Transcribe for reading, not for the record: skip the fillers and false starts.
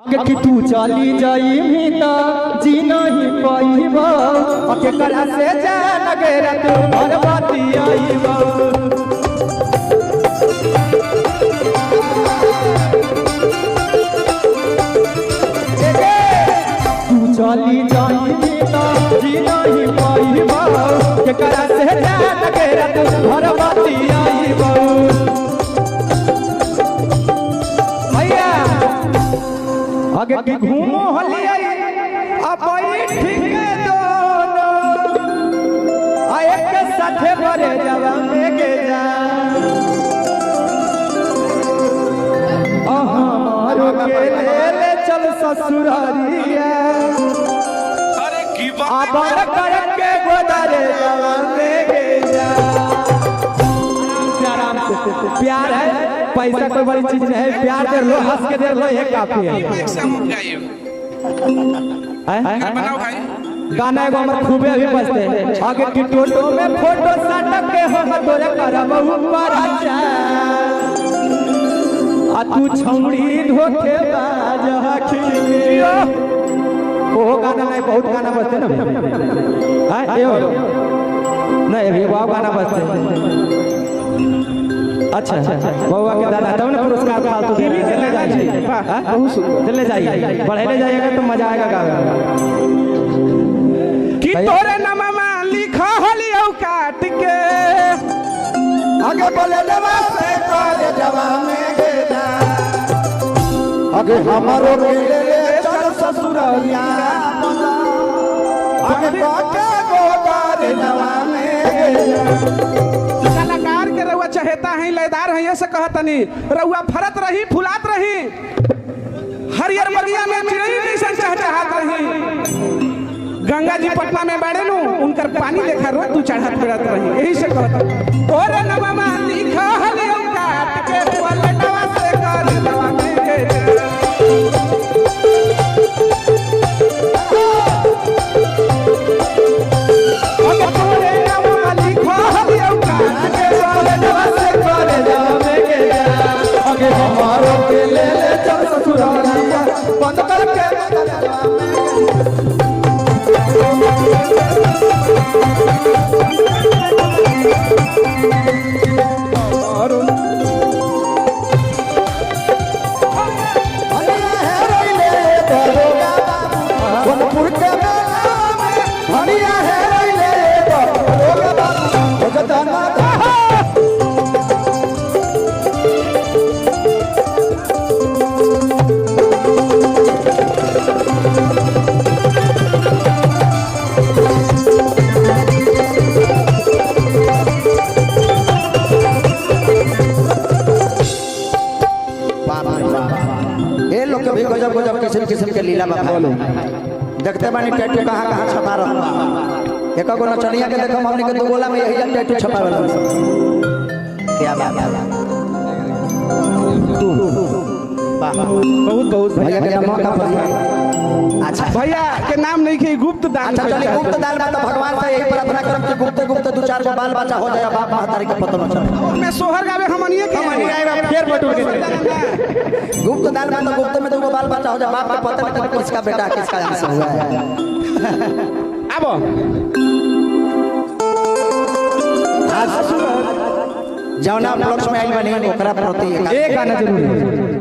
कि तू चली जाई मीता जी नहीं पाईबा के करा से जान गेरा तू घर बाती आईबा तू चली जाई मीता जी नहीं पाईबा के करा से जान गेरा तू घर बाती आईबा आगे की घूमो हलिया अब ठीक दोनों आए के साथे बड़े जवा में के जा हमारो के ले चल ससुरारिया अरे की बात आबर कर के गोदारे जवा में के जा प्यार है पैसा कोई बड़ी चीज नहीं है प्यार दे लो हंस के दे लो ये काफी है बनाओ भाई गाना एगो हमर खूबे अभी बजते हैं आगे की टोटो में फोटो साटक के हम तोरे करब ऊपर जा आ तू छौड़ी धोखे बाज हखियो ओ गाना नहीं बहुत गाना बजते ना हां यो नहीं अभी वो गाना बजते अच्छा बउआ के दादा तब ना पुरस्कार फालतू दे ले जाइए बहुत सुंदर ले जाइए बढ़े जाइएगा तो मजा आएगा गावे कि तोरे नामा लिखा हलियो काट के आगे बोले देवा से कर जवा में गे जा आगे हमारो के ले चल ससुरालिया आगे काके गोदार जवा में गे जा कलाकार के रउआ चहेता है लयदार है ऐसे कहतनी रउआ फरत रही फुलात रही हरियर बगिया में चिड़ई जैसन चहचहात रही गंगा जी पटना में बैठे नु उनकर पानी लेखा रोज तू चढ़त फिरत रही यही से कहत तोरे नामा लिखा हलियो काट के पलटवा से कर दवा में के तोरे नामा लिखा हलियो काट के पलटवा से कर दवा में के आगे हमारो के ले चल ससुरालिया बंद करके गजब किस्म किस्म के लीला बाबा देखते बानी टैटू कहाँ कहाँ छपा रहा एक गो नचनिया के देखो हमने के दो गोला में यही टैटू छपा वाला क्या बात है बहुत बहुत भैया के नाम का अच्छा भैया के नाम नहीं के गुप्त दान अच्छा चलिए गुप्त दान में तो भगवान से यही प्रार्थना करब कि गुप्त गुप्त दो चार गो बाल बच्चा हो जाए बाप महतारी के पतो न चले मैं सोहर गावे हमनिए के फिर बटुर के गुप्त दान में तो गुप्त में दो बाल बच्चा हो जाए बाप का पता नहीं किसका बेटा किसका आंसर हुआ है अब आज जौना ब्लॉग्स में आइल बनी ओकरा प्रति एक गाना जरूर